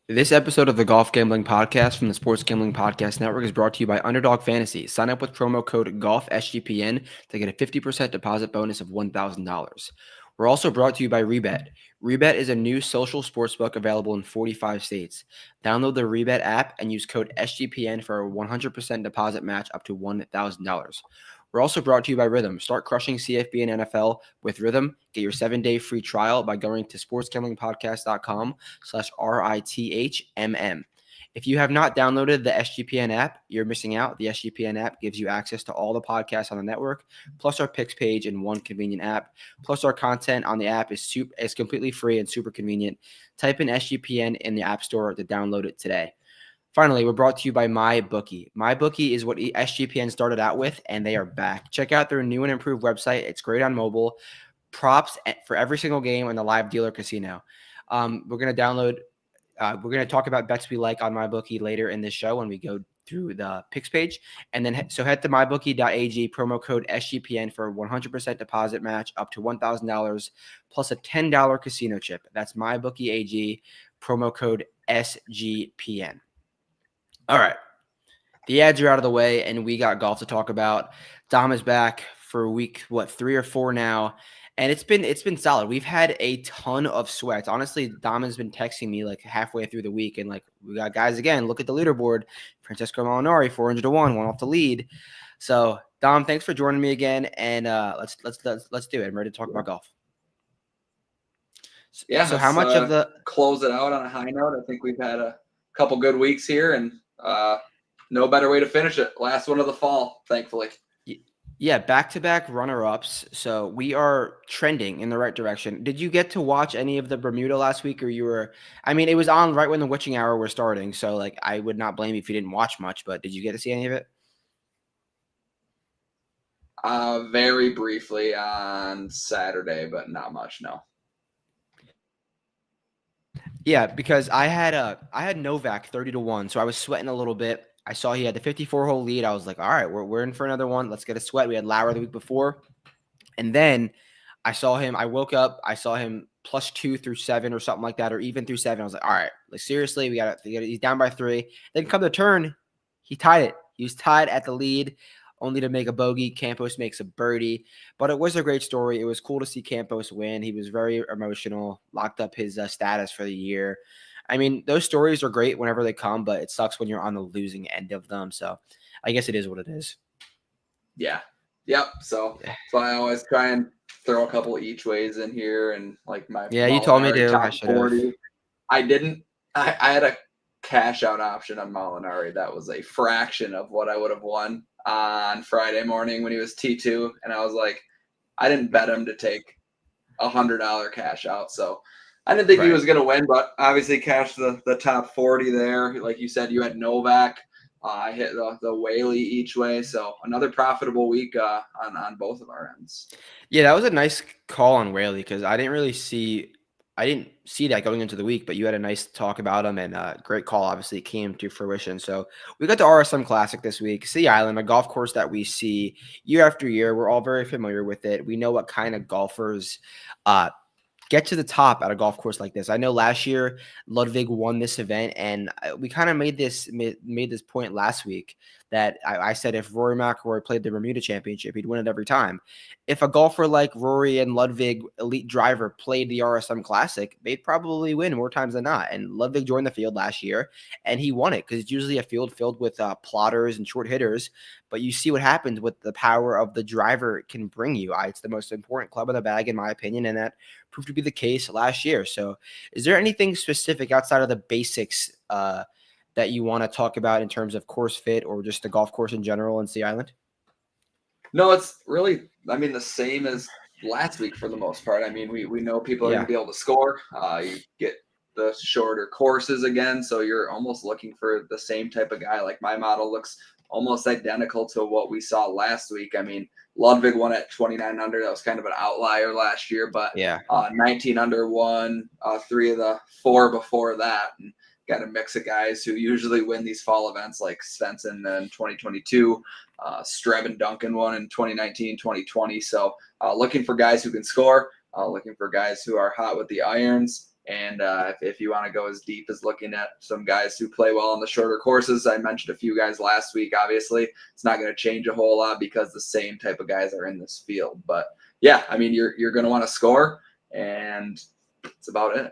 This episode of the Golf Gambling Podcast from the Sports Gambling Podcast Network is brought to you by Underdog Fantasy. Sign up with promo code GOLFSGPN to get a 50% deposit bonus of $1,000. We're also brought to you by Rebet. Rebet is a new social sportsbook available in 45 states. Download the Rebet app and use code SGPN for a 100% deposit match up to $1,000. We're also brought to you by Rhythm. Start crushing CFB and NFL with Rhythm. Get your 7-day free trial by going to sportsgamblingpodcast.com/RITHMM. If you have not downloaded the SGPN app, you're missing out. The SGPN app gives you access to all the podcasts on the network, plus our picks page in one convenient app. Plus our content on the app is completely free and super convenient. Type in SGPN in the App Store to download it today. Finally, we're brought to you by MyBookie. MyBookie is what SGPN started out with, and they are back. Check out their new and improved website. It's great on mobile. Props for every single game in the live dealer casino. We're going to talk about bets we like on MyBookie later in this show when we go through the picks page. And then so head to mybookie.ag, promo code SGPN for a 100% deposit match up to $1,000 plus a $10 casino chip. That's mybookie.ag, promo code SGPN. All right. The ads are out of the way, and we got golf to talk about. Dom is back for week, 3 or 4 now, and it's been solid. We've had a ton of sweats. Honestly, Dom has been texting me like halfway through the week, and like we got guys again. Look at the leaderboard: Francesco Molinari, 400-1, one off the lead. So, Dom, thanks for joining me again, and let's do it. I'm ready to talk about golf. Yeah. So, how much of the close it out on a high note? I think we've had a couple good weeks here, and no better way to finish it. Last one of the fall, thankfully. Yeah, back-to-back runner-ups. So we are trending in the right direction. Did you get to watch any of the Bermuda last week, or you were? I mean, it was on right when the witching hour was starting. So like, I would not blame you if you didn't watch much. But did you get to see any of it? Very briefly on Saturday, but not much. No. Yeah, because I had Novak 30-1, so I was sweating a little bit. I saw he had the 54-hole lead. I was like, all right, we're in for another one. Let's get a sweat. We had Lauer the week before, and then I saw him. I woke up. I saw him +2 through 7 or something like that, or even through 7. I was like, all right, like seriously, we got to. He's down by 3. Then come to turn, he tied it. He was tied at the lead, only to make a bogey. Campos makes a birdie, but it was a great story. It was cool to see Campos win. He was very emotional, locked up his status for the year. I mean, those stories are great whenever they come, but it sucks when you're on the losing end of them. So I guess it is what it is. Yeah. Yep. So that's why I always try and throw a couple each ways in here, and like my You told me to. I should have. 40. I didn't. I had a cash out option on Molinari. That was a fraction of what I would have won on Friday morning when he was T2, and I was like, I didn't bet him to take $100 cash out, so I didn't think he was going to win, but obviously cashed the top 40 there. Like you said, you had Novak. I hit the Whaley each way, so another profitable week on both of our ends. Yeah, that was a nice call on Whaley because I didn't see that going into the week, but you had a nice talk about him, and great call. Obviously, came to fruition. So we got the RSM Classic this week. Sea Island, a golf course that we see year after year. We're all very familiar with it. We know what kind of golfers get to the top at a golf course like this. I know last year Ludwig won this event, and we kind of made this point last week that I said if Rory McIlroy played the Bermuda Championship, he'd win it every time. If a golfer like Rory and Ludwig, elite driver, played the RSM Classic, they'd probably win more times than not. And Ludwig joined the field last year, and he won it because it's usually a field filled with plotters and short hitters. But you see what happens with the power of the driver it can bring you. It's the most important club in the bag, in my opinion, and that proved to be the case last year. So is there anything specific outside of the basics that you want to talk about in terms of course fit or just the golf course in general in Sea Island? No, it's really, the same as last week for the most part. I mean, we know people are going to be able to score. You get the shorter courses again, so you're almost looking for the same type of guy. Like my model looks almost identical to what we saw last week. I mean, Ludwig won at 29 under. That was kind of an outlier last year, but 19 under won 3 of the 4 before that. And got a mix of guys who usually win these fall events like Svensson in 2022. Streb and Duncan won in 2019, 2020. So looking for guys who can score, looking for guys who are hot with the irons. And if you want to go as deep as looking at some guys who play well on the shorter courses, I mentioned a few guys last week. Obviously, it's not going to change a whole lot because the same type of guys are in this field. But yeah, I mean, you're going to want to score, and that's about it.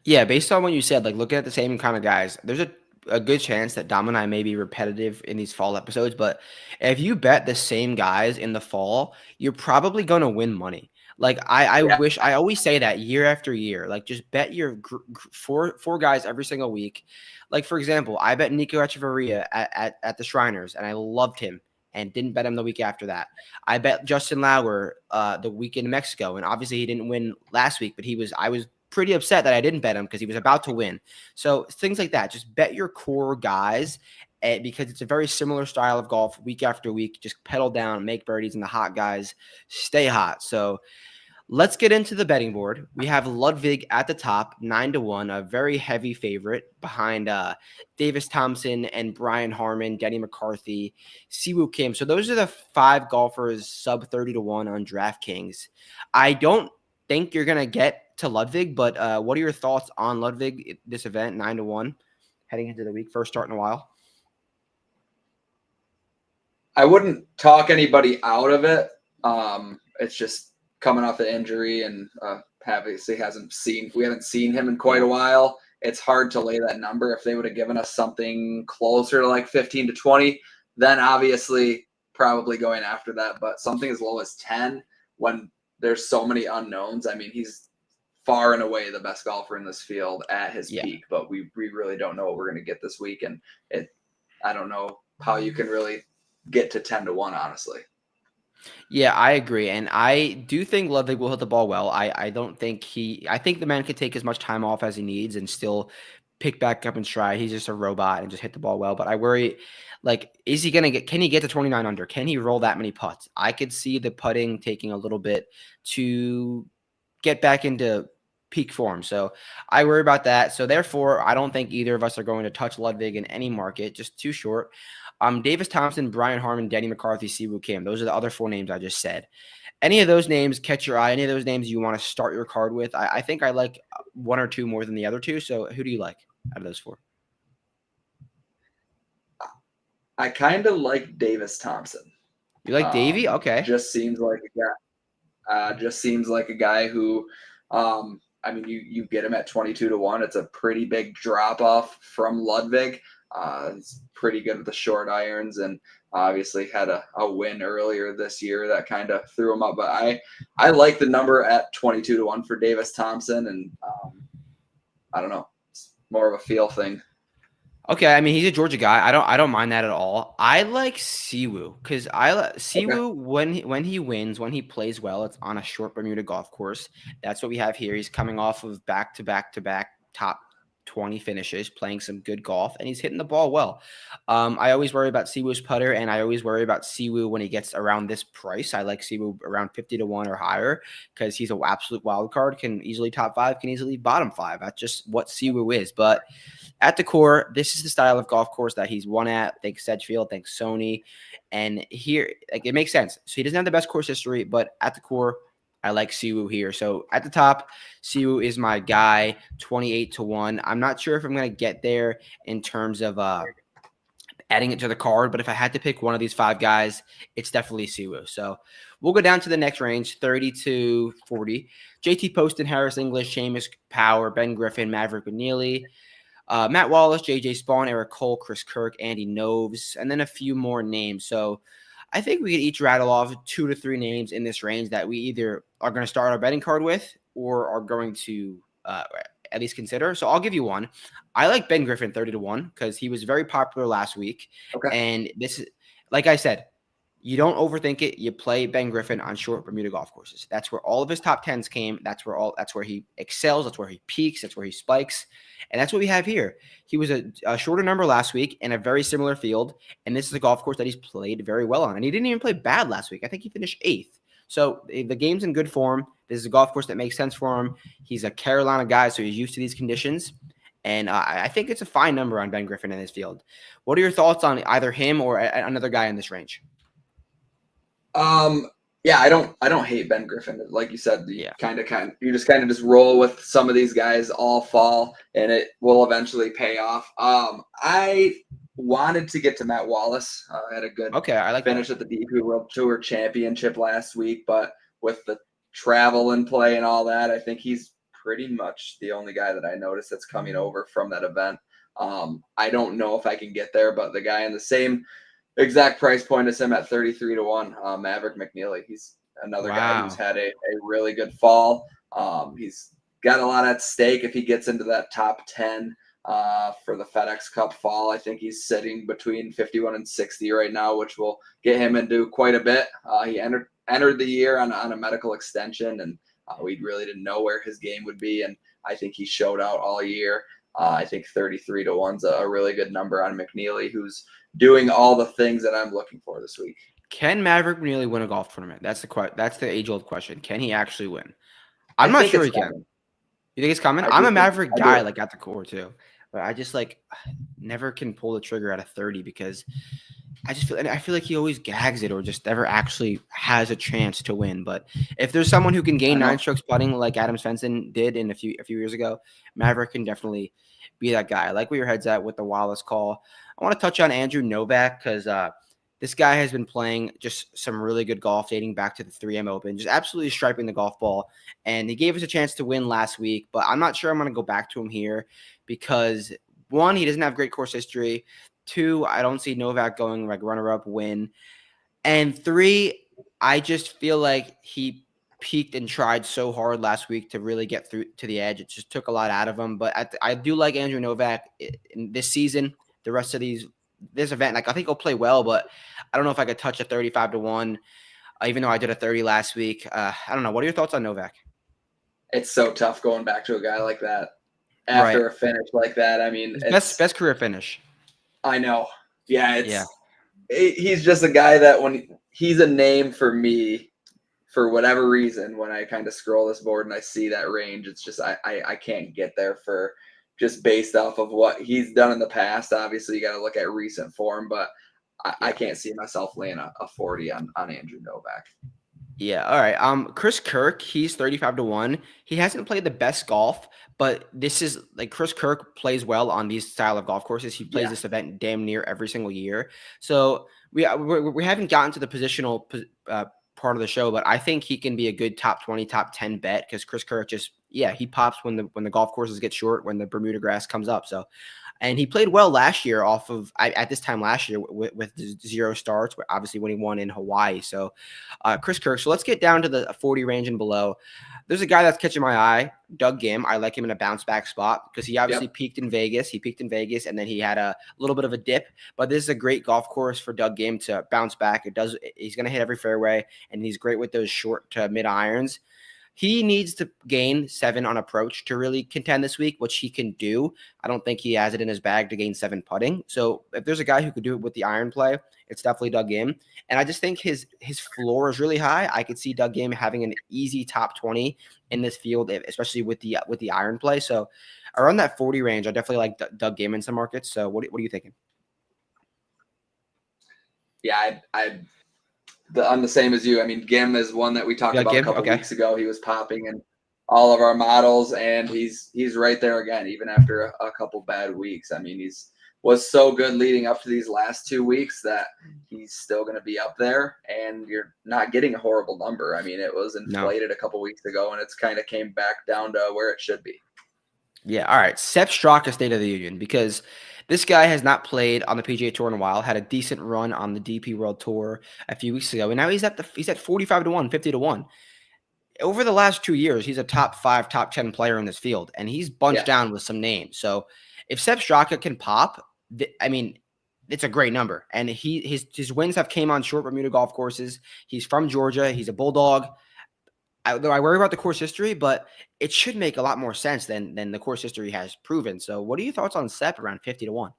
Yeah, based on what you said, like looking at the same kind of guys, there's a good chance that Dom and I may be repetitive in these fall episodes, but if you bet the same guys in the fall, you're probably going to win money. Like I Yeah. wish I always say that year after year. Like just bet your four guys every single week. Like for example, I bet Nico Echeverria at the Shriners, and I loved him and didn't bet him the week after that. I bet Justin Lauer the week in Mexico, and obviously he didn't win last week, but I was pretty upset that I didn't bet him because he was about to win. So things like that, just bet your core guys because it's a very similar style of golf week after week. Just pedal down, make birdies, and the hot guys stay hot. So let's get into the betting board. We have Ludwig at the top, 9-1, a very heavy favorite behind Davis Thompson and Brian Harman, Denny McCarthy, Siwoo Kim. So those are the 5 golfers sub 30-1 on DraftKings. I don't think you're going to get to Ludwig, but what are your thoughts on Ludwig, this event, 9-1, heading into the week, first start in a while? I wouldn't talk anybody out of it. It's just coming off the injury, and obviously we haven't seen him in quite a while. It's hard to lay that number. If they would have given us something closer to like 15 to 20, then obviously probably going after that. But something as low as 10 when there's so many unknowns. I mean, he's far and away the best golfer in this field at his peak, but we really don't know what we're going to get this week. And I don't know how you can really get to 10-1, honestly. Yeah, I agree. And I do think Ludwig will hit the ball well. I don't think I think the man could take as much time off as he needs and still pick back up in stride. He's just a robot and just hit the ball well. But I worry, like, can he get to 29 under? Can he roll that many putts? I could see the putting taking a little bit to get back into peak form. So I worry about that. So therefore, I don't think either of us are going to touch Ludwig in any market, just too short. Davis Thompson, Brian Harman, Denny McCarthy, Siwoo Kim. Those are the other 4 names I just said. Any of those names catch your eye? Any of those names you want to start your card with? I think I like 1 or 2 more than the other 2. So who do you like out of those 4? I kind of like Davis Thompson. You like Davey? Okay. Just seems like a guy who, I mean, you get him at 22-1. It's a pretty big drop off from Ludwig. He's pretty good with the short irons, and obviously had a win earlier this year that kind of threw him up. But I like the number at 22-1 for Davis Thompson, and I don't know, it's more of a feel thing. Okay, I mean, he's a Georgia guy. I don't mind that at all. I like Siwoo because Siwoo when he wins, when he plays well, it's on a short Bermuda golf course. That's what we have here. He's coming off of back to back top 20 finishes, playing some good golf, and he's hitting the ball well. I always worry about Siwoo's putter, and I always worry about Siwoo when he gets around this price. I like Siwoo around 50-1 or higher because he's an absolute wild card, can easily top 5, can easily bottom 5. That's just what Siwoo is. But at the core, this is the style of golf course that he's won at. Thanks Sedgefield, thanks Sony. And here, like, it makes sense. So he doesn't have the best course history, but at the core, I like Siwoo here. So at the top, Siwoo is my guy, 28-1. I'm not sure if I'm going to get there in terms of adding it to the card, but if I had to pick one of these 5 guys, it's definitely Siwoo. So we'll go down to the next range, 30-40. JT Poston, Harris English, Seamus Power, Ben Griffin, Maverick McNeely, Matt Wallace, JJ Spawn, Eric Cole, Chris Kirk, Andy Noves, and then a few more names. So I think we could each rattle off 2 to 3 names in this range that we either are going to start our betting card with or are going to at least consider. So I'll give you one. I like Ben Griffin 30-1 because he was very popular last week. Okay. And this is, like I said, you don't overthink it. You play Ben Griffin on short Bermuda golf courses. That's where all of his top 10s came. That's where he excels. That's where he peaks. That's where he spikes. And that's what we have here. He was a shorter number last week in a very similar field. And this is a golf course that he's played very well on. And he didn't even play bad last week. I think he finished 8th. So the game's in good form. This is a golf course that makes sense for him. He's a Carolina guy, so he's used to these conditions. And I think it's a fine number on Ben Griffin in this field. What are your thoughts on either him or another guy in this range? Yeah, I don't hate Ben Griffin. Like you said, you Yeah. you just roll with some of these guys all fall, and it will eventually pay off. I wanted to get to Matt Wallace. Had a good Okay, I like finish that. at the DP World Tour Championship last week, but with the travel and play and all that, I think he's pretty much the only guy that I noticed that's coming over from that event. I don't know if I can get there, but the guy in the same exact price point as him at 33 to 1, Maverick McNeely. He's another guy who's Wow. had a really good fall. He's got a lot at stake if he gets into that top 10 for the FedEx Cup fall. I think he's sitting between 51 and 60 right now, which will get him into quite a bit. He entered the year on a medical extension, and we really didn't know where his game would be, and I think he showed out all year. I think 33 to 1's a really good number on McNeely, who's doing all the things that I'm looking for this week. Can Maverick McNeely win a golf tournament? That's the age-old question. Can he actually win? I I'm not think sure it's he can. coming. You think it's coming? I I'm do a think Maverick I guy, do. like, at the core too, but I just never can pull the trigger at a 30 because I feel like he always gags it or just never actually has a chance to win. But if there's someone who can gain I 9 know. strokes putting like Adam Svensson did in a few years ago, Maverick can definitely be that guy. I like where your head's at with the Wallace call. I want to touch on Andrew Novak because this guy has been playing just some really good golf dating back to the 3M Open, just absolutely striping the golf ball. And he gave us a chance to win last week, but I'm not sure I'm going to go back to him here because, one, he doesn't have great course history. Two, I don't see Novak going like runner-up win. And three, I just feel like he peaked and tried so hard last week to really get through to the edge. It just took a lot out of him. But I do like Andrew Novak in this season. The rest of this event, like I think he'll play well, but I don't know if I could touch a 35 to 1, even though I did a 30 last week. I don't know. What are your thoughts on Novak? It's so tough going back to a guy like that Right. after a finish like that. I mean, His best career finish. I know. Yeah, Yeah. he's just a guy that when he's a name for me for whatever reason, when I kind of scroll this board and I see that range, it's just I can't get there for just based off of what he's done in the past. Obviously, you got to look at recent form, but I can't see myself laying a 40 on Andrew Novak. Yeah. All right. Chris Kirk, he's 35 to 1. He hasn't played the best golf, but this is like Chris Kirk plays well on these style of golf courses. He plays this event damn near every single year. So we haven't gotten to the positional part of the show, but I think he can be a good top 20, top 10 bet because Chris Kirk he pops when the golf courses get short, when the Bermuda grass comes up. So, and he played well last year at this time last year with 0 starts, obviously when he won in Hawaii. So Chris Kirk. So let's get down to the 40 range and below. There's a guy that's catching my eye, Doug Gim. I like him in a bounce back spot because he obviously peaked in Vegas. He peaked in Vegas and then he had a little bit of a dip. But this is a great golf course for Doug Gim to bounce back. He's going to hit every fairway and he's great with those short to mid irons. He needs to gain 7 on approach to really contend this week, which he can do. I don't think he has it in his bag to gain 7 putting. So if there's a guy who could do it with the iron play, it's definitely Doug Gim. And I just think his floor is really high. I could see Doug Gim having an easy top 20 in this field, especially with the iron play. So around that 40 range, I definitely like Doug Gim in some markets. So what are you thinking? Yeah, I'm the same as you. I mean, Gim is one that we talked about a couple weeks ago. He was popping in all of our models, and he's right there again, even after a couple bad weeks. I mean, was so good leading up to these last 2 weeks that he's still going to be up there, and you're not getting a horrible number. I mean, it was inflated a couple weeks ago, and it's kind of came back down to where it should be. Yeah. All right. Sepp Straka, State of the Union, because this guy has not played on the PGA Tour in a while, had a decent run on the DP World Tour a few weeks ago, and now he's at 45 to 1, 50 to 1. Over the last 2 years, he's a top 5, top 10 player in this field, and he's bunched down with some names. So if Sepp Straka can pop, I mean, it's a great number. And his wins have came on short Bermuda golf courses. He's from Georgia. He's a Bulldog. Though I worry about the course history, but it should make a lot more sense than the course history has proven. So what are your thoughts on Sepp around 50 to 1?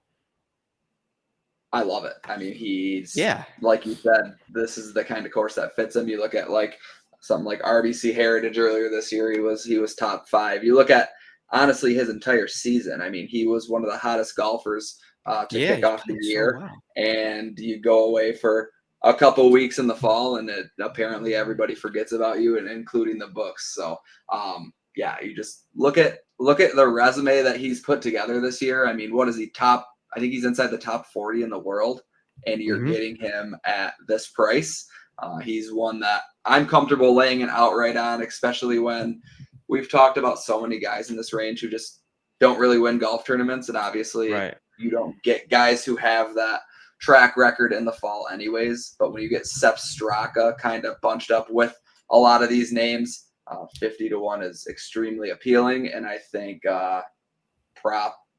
I love it. I mean, he's Yeah, like you said, this is the kind of course that fits him. You look at like something like RBC Heritage earlier this year, he was top 5. You look at honestly his entire season. I mean, he was one of the hottest golfers to kick off the year, so well. and you go away for a couple weeks in the fall, and apparently everybody forgets about you, and including the books. So, yeah, you just look at the resume that he's put together this year. I mean, what is he top? I think he's inside the top 40 in the world, and you're getting him at this price. He's one that I'm comfortable laying an outright on, especially when we've talked about so many guys in this range who just don't really win golf tournaments. And obviously you don't get guys who have that track record in the fall anyways. But when you get Sepp Straka kind of bunched up with a lot of these names, 50-1 is extremely appealing. And I think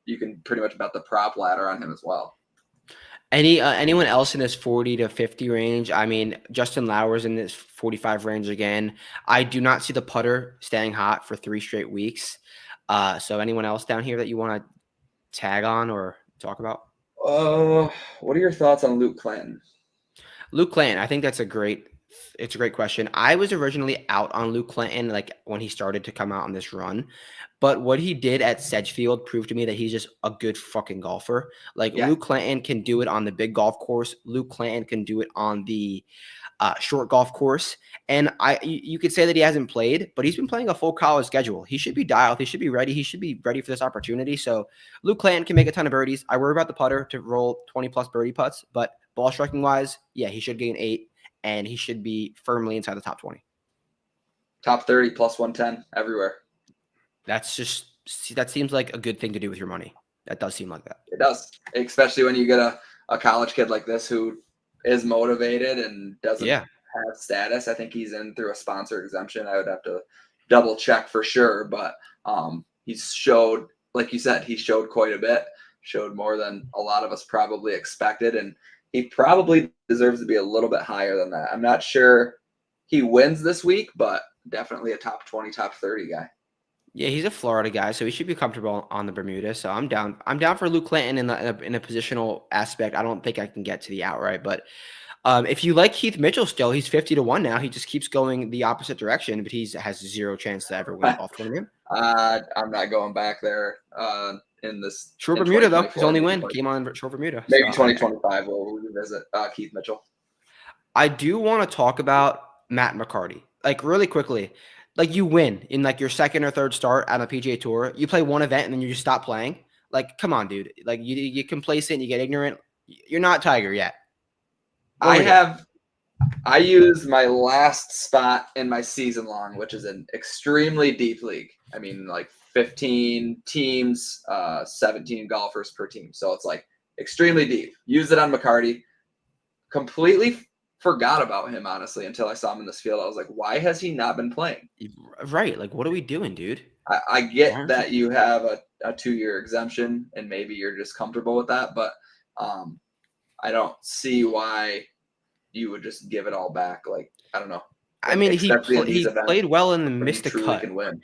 you can pretty much bet the prop ladder on him as well. Anyone else in this 40 to 50 range? I mean, Justin Lauer's in this 45 range again. I do not see the putter staying hot for 3 straight weeks. So anyone else down here that you want to tag on or talk about? What are your thoughts on Luke Clanton? Luke Clanton, I think it's a great question. I was originally out on Luke Clanton like when he started to come out on this run. But what he did at Sedgefield proved to me that he's just a good fucking golfer. Like Luke Clanton can do it on the big golf course. Luke Clanton can do it on the short golf course. And you could say that he hasn't played, but he's been playing a full college schedule. He should be dialed. He should be ready. He should be ready for this opportunity. So Luke Clanton can make a ton of birdies. I worry about the putter to roll 20-plus birdie putts, but ball striking wise, yeah, he should gain 8, and he should be firmly inside the top 20. Top 30 plus 110 everywhere. That seems like a good thing to do with your money. That does seem like that. It does, especially when you get a college kid like this who is motivated and doesn't have status. I think he's in through a sponsor exemption. I would have to double check for sure, but he's showed, like you said, he showed quite a bit, showed more than a lot of us probably expected, and he probably deserves to be a little bit higher than that. I'm not sure he wins this week, but definitely a top 20, top 30 guy. Yeah, he's a Florida guy, so he should be comfortable on the Bermuda. So I'm down. I'm down for Luke Clanton in a positional aspect. I don't think I can get to the outright, but if you like Keith Mitchell still, he's 50-1 now. He just keeps going the opposite direction, but he has 0 chance to ever win a golf tournament. I'm not going back there in this. Short Bermuda though, his only win came on Short Bermuda. Maybe 2025 we'll revisit Keith Mitchell. I do want to talk about Matt McCarty, like really quickly. Like you win in like your second or third start on a PGA Tour. You play one event and then you just stop playing. Like, come on, dude. Like you get complacent, you get ignorant. You're not Tiger yet. I use my last spot in my season long, which is an extremely deep league. I mean, like 15 teams, 17 golfers per team. So it's like extremely deep. Use it on McCarty. Completely forgot about him, honestly, until I saw him in this field. I was like, why has he not been playing? Right. Like, what are we doing, dude? I get that you have a 2-year exemption and maybe you're just comfortable with that, but I don't see why you would just give it all back. Like, I don't know. I mean, he played well in the missed a cut. Win.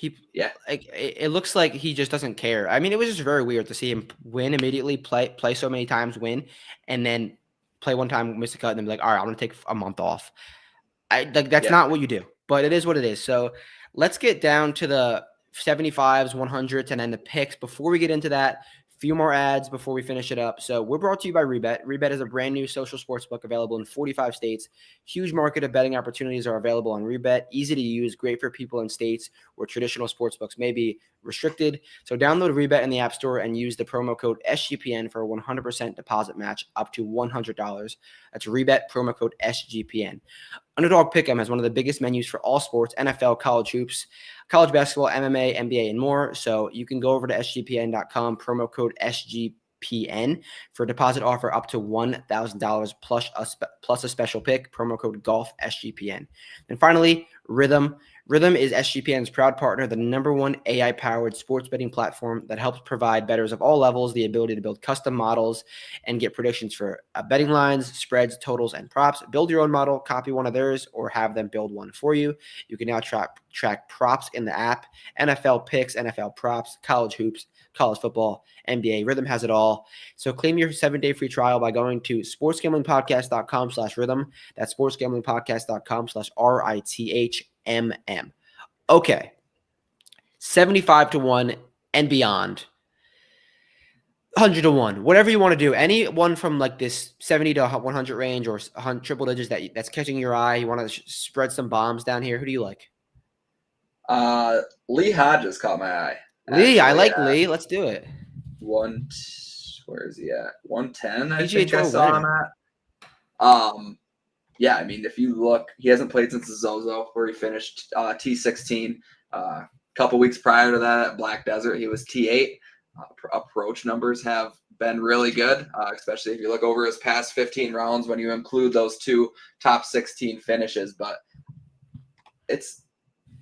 It looks like he just doesn't care. I mean, it was just very weird to see him win immediately, play so many times, win, and then play one time, miss a cut, and then be like, all right, I'm going to take a month off. That's not what you do, but it is what it is. So let's get down to the 75s, 100s, and then the picks. Before we get into that, few more ads before we finish it up. So we're brought to you by Rebet. Rebet is a brand new social sportsbook available in 45 states. Huge market of betting opportunities are available on Rebet. Easy to use, great for people in states where traditional sportsbooks may be restricted. So download Rebet in the App Store and use the promo code SGPN for a 100% deposit match up to $100. That's Rebet, promo code SGPN. Underdog Pick'em has one of the biggest menus for all sports, NFL, college hoops, college basketball, MMA, NBA, and more. So you can go over to sgpn.com, promo code SGPN for a deposit offer up to $1,000 plus a special pick, promo code GOLF SGPN. And finally, Rhythm. Rhythm is SGPN's proud partner, the #1 AI-powered sports betting platform that helps provide bettors of all levels the ability to build custom models and get predictions for betting lines, spreads, totals, and props. Build your own model, copy one of theirs, or have them build one for you. You can now track props in the app, NFL picks, NFL props, college hoops, college football, NBA. Rhythm has it all. So claim your 7-day free trial by going to sportsgamblingpodcast.com/rhythm. That's sportsgamblingpodcast.com/RITHMM. Okay. 75-1 and beyond. 100 to 1, whatever you want to do. Any one from like this 70 to 100 range or triple digits that's catching your eye. You want to spread some bombs down here. Who do you like? Lee Hodges caught my eye. Lee, I like Lee. Let's do it. Where is he at? 110, I PGA think Tour I saw winner. him at. Yeah, I mean, if you look, he hasn't played since the Zozo, where he finished T16. A couple weeks prior to that at Black Desert, he was T8. Approach numbers have been really good, especially if you look over his past 15 rounds when you include those 2 top 16 finishes. But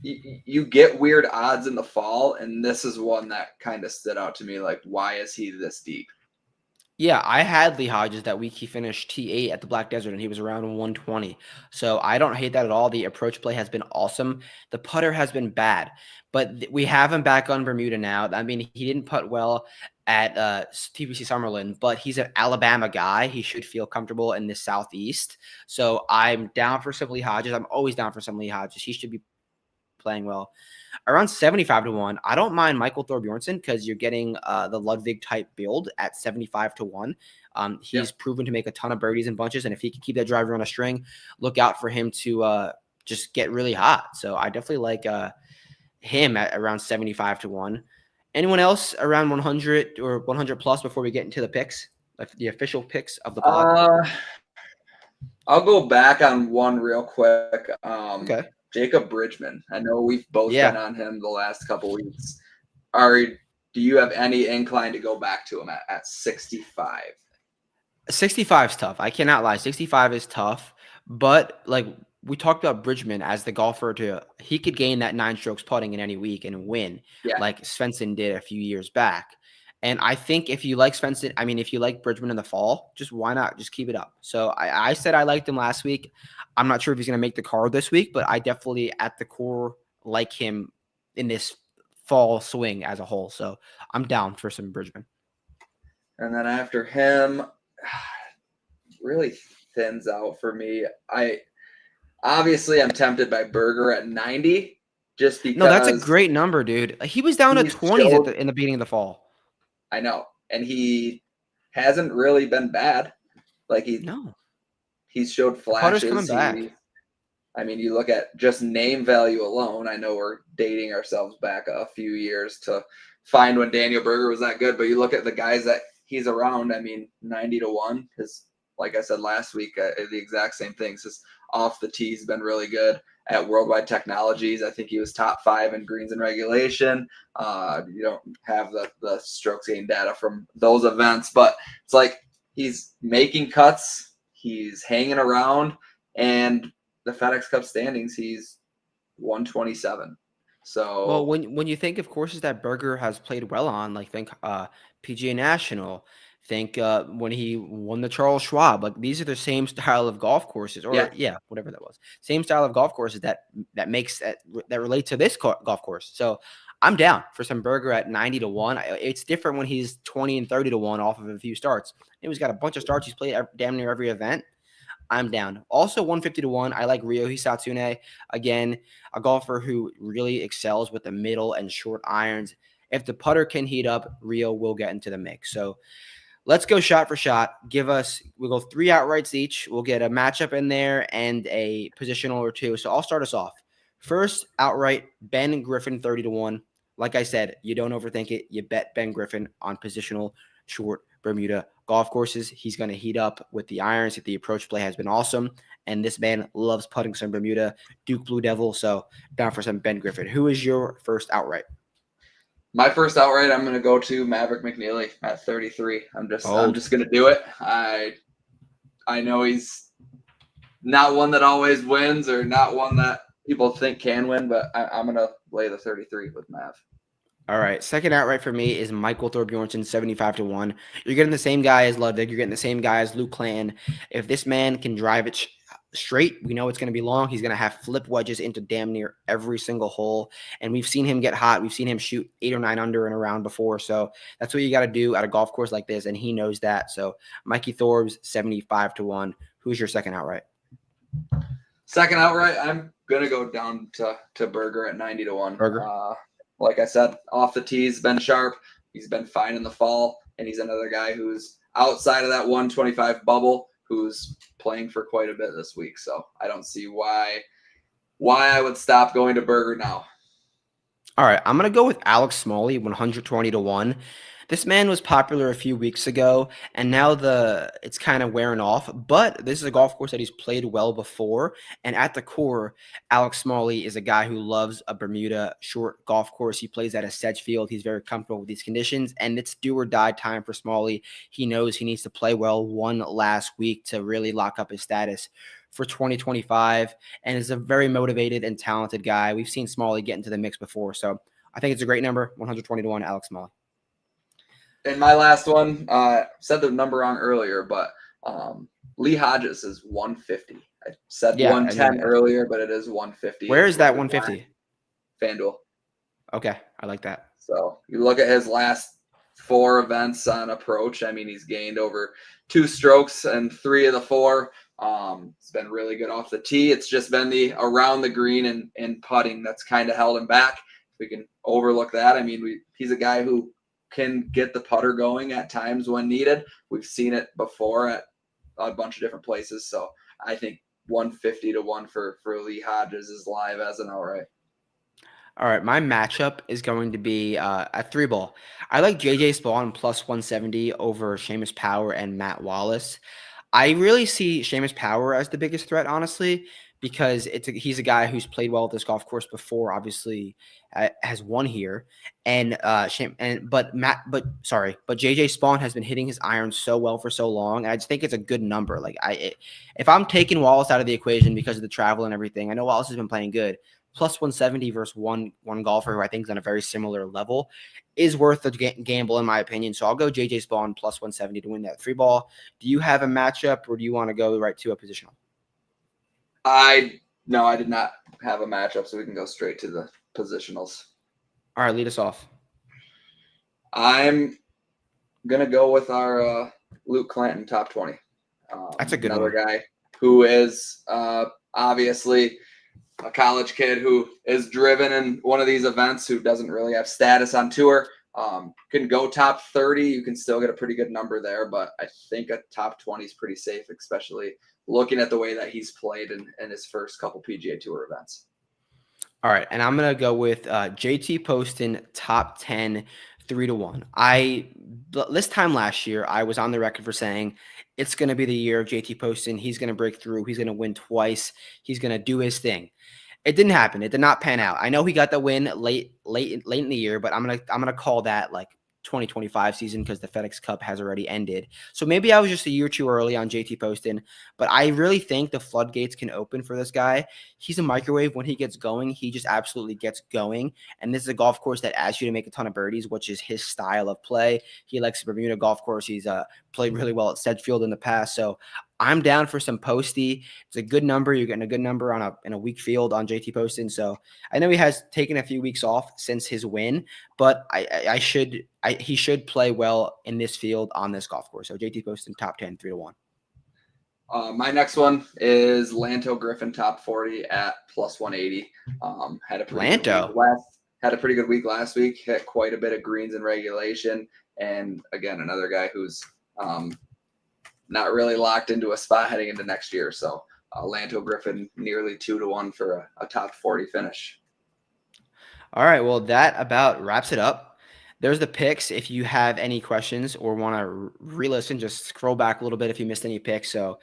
you get weird odds in the fall, and this is one that kind of stood out to me. Like, why is he this deep? Yeah, I had Lee Hodges that week. He finished T8 at the Black Desert, and he was around 120. So I don't hate that at all. The approach play has been awesome. The putter has been bad, but we have him back on Bermuda now. I mean, he didn't putt well at TPC Summerlin, but he's an Alabama guy. He should feel comfortable in the Southeast. So I'm down for some Lee Hodges. I'm always down for some Lee Hodges. He should be playing well. Around 75 to 1, I don't mind Michael Thorbjornsen because you're getting the Ludwig type build at 75 to 1. He's proven to make a ton of birdies and bunches, and if he can keep that driver on a string, look out for him to just get really hot. So I definitely like him at around 75 to 1. Anyone else around 100 or 100 plus before we get into the picks, like the official picks of the pod? I'll go back on one real quick. Okay. Jacob Bridgman. I know we've both been on him the last couple weeks. Ari, do you have any incline to go back to him at 65? 65 is tough. I cannot lie. 65 is tough. But like we talked about Bridgman as the golfer he could gain that 9 strokes putting in any week and win like Svensson did a few years back. And I think if you like Svensson, I mean, if you like Bridgman in the fall, just why not just keep it up? So I said I liked him last week. I'm not sure if he's going to make the card this week, but I definitely at the core like him in this fall swing as a whole. So I'm down for some Bridgman. And then after him, really thins out for me. Obviously I'm tempted by Berger at 90 just because. No, that's a great number, dude. He was down to 20s in the beginning of the fall. I know. And he hasn't really been bad. Like he's showed flashes. Coming back. I mean, you look at just name value alone. I know we're dating ourselves back a few years to find when Daniel Berger was that good, but you look at the guys that he's around. I mean, 90 to 1 is, like I said last week, the exact same things. Just off the tee, he's been really good. At Worldwide Technologies, I think he was top 5 in greens and regulation. You don't have the strokes gain data from those events, but it's like he's making cuts, he's hanging around, and the FedEx Cup standings, he's 127. So well, when you think of courses that Berger has played well on, like think PGA National, think when he won the Charles Schwab, like these are the same style of golf courses, or whatever that was, same style of golf courses that relate to this golf course. So I'm down for some Berger at 90 to 1. It's different when he's 20 and 30 to 1 off of a few starts. He's got a bunch of starts. He's played damn near every event. I'm down. Also 150 to 1. I like Ryo Hisatsune. Again, a golfer who really excels with the middle and short irons. If the putter can heat up, Ryo will get into the mix. So let's go shot for shot. We'll go 3 outrights each. We'll get a matchup in there and a positional or 2. So I'll start us off. First outright, Ben Griffin 30 to 1. Like I said, you don't overthink it. You bet Ben Griffin on positional short Bermuda golf courses. He's going to heat up with the irons. The approach play has been awesome. And this man loves putting some Bermuda, Duke Blue Devil. So down for some Ben Griffin. Who is your first outright? My first outright, I'm going to go to Maverick McNeely at 33. I'm just going to do it. I know he's not one that always wins or not one that people think can win, but I'm going to lay the 33 with Mav. All right. Second outright for me is Michael Thorbjornsen, 75 to 1. You're getting the same guy as Ludwig. You're getting the same guy as Luke Clanton. If this man can drive it straight, we know it's going to be long. He's going to have flip wedges into damn near every single hole. And we've seen him get hot. We've seen him shoot 8 or 9 under in a round before. So that's what you got to do at a golf course like this. And he knows that. So Mikey Thorbs, 75 to 1. Who's your second outright? Second outright, I'm going to go down to Berger at 90 to 1. Berger. Like I said, off the tee, he's been sharp. He's been fine in the fall. and he's another guy who's outside of that 125 bubble who's playing for quite a bit this week. So I don't see why I would stop going to Berger now. All right, I'm going to go with Alex Smalley, 120-1. This man was popular a few weeks ago, and now it's kind of wearing off. But this is a golf course that he's played well before, and at the core, Alex Smalley is a guy who loves a Bermuda short golf course. He plays at a Sedgefield. He's very comfortable with these conditions, and it's do or die time for Smalley. He knows he needs to play well one last week to really lock up his status for 2025, and is a very motivated and talented guy. We've seen Smalley get into the mix before, so I think it's a great number, 120-1, Alex Smalley. And my last one, said the number wrong earlier, but Lee Hodges is 150. I said 110 earlier, but it is 150. Where is that 150? FanDuel. Okay, I like that. So you look at his last 4 events on approach. I mean, he's gained over 2 strokes and 3 of the 4. It's been really good off the tee. It's just been the around the green and putting that's kind of held him back. We can overlook that. I mean, he's a guy who can get the putter going at times when needed. We've seen it before at a bunch of different places. So I think 150-1 for Lee Hodges is live as an outright. All right, my matchup is going to be a 3-ball. I like JJ Spawn plus 170 over Seamus Power and Matt Wallace. I really see Seamus Power as the biggest threat, honestly, because he's a guy who's played well at this golf course before. Obviously, has won here, but JJ Spawn has been hitting his irons so well for so long, and I just think it's a good number. Like if I'm taking Wallace out of the equation because of the travel and everything, I know Wallace has been playing good. Plus 170 versus one golfer who I think is on a very similar level is worth the gamble in my opinion. So I'll go JJ Spawn plus 170 to win that 3-ball. Do you have a matchup, or do you want to go right to a positional? No, I did not have a matchup, so we can go straight to the positionals. All right, lead us off. I'm gonna go with our Luke Clanton top 20. That's a good another one. Guy who is obviously a college kid who is driven in one of these events, who doesn't really have status on tour. Can go top 30. You can still get a pretty good number there, but I think a top 20 is pretty safe, especially looking at the way that he's played in his first couple PGA Tour events. All right, and I'm going to go with JT Poston top 10, 3-1. This time last year, I was on the record for saying it's going to be the year of JT Poston. He's going to break through. He's going to win twice. He's going to do his thing. It didn't happen. It did not pan out. I know he got the win late in the year, but I'm gonna call that like 2025 season because the FedEx Cup has already ended. So maybe I was just a year too early on JT Poston, but I really think the floodgates can open for this guy. He's a microwave. When he gets going, he just absolutely gets going. And this is a golf course that asks you to make a ton of birdies, which is his style of play. He likes the Bermuda golf course. He's played really well at Sedgefield in the past. So I'm down for some Posty. It's a good number. You're getting a good number in a weak field on JT Poston. So I know he has taken a few weeks off since his win, but he should play well in this field on this golf course. So JT Poston top 10, 3-1. My next one is Lanto Griffin top 40 at plus 180. Had a pretty good week last week. Hit quite a bit of greens in regulation, and again another guy who's not really locked into a spot heading into next year. So Lanto Griffin nearly 2-1 for a top 40 finish. All right. Well, that about wraps it up. There's the picks. If you have any questions or want to re-listen, just scroll back a little bit if you missed any picks. So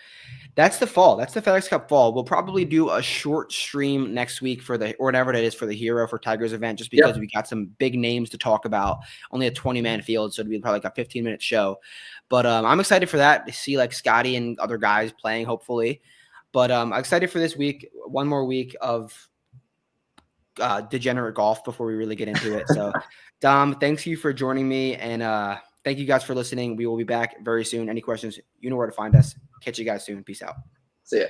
that's the fall. That's the FedEx Cup fall. We'll probably do a short stream next week or whatever it is for the Hero for Tigers event, just because we got some big names to talk about. Only a 20-man field, so it'll be probably like a 15-minute show. But I'm excited for that, to see like Scotty and other guys playing, hopefully. But I'm excited for this week. One more week of degenerate golf before we really get into it. So Dom, thanks you for joining me, and thank you guys for listening. We will be back very soon. Any questions, you know where to find us. Catch you guys soon. Peace out. See ya.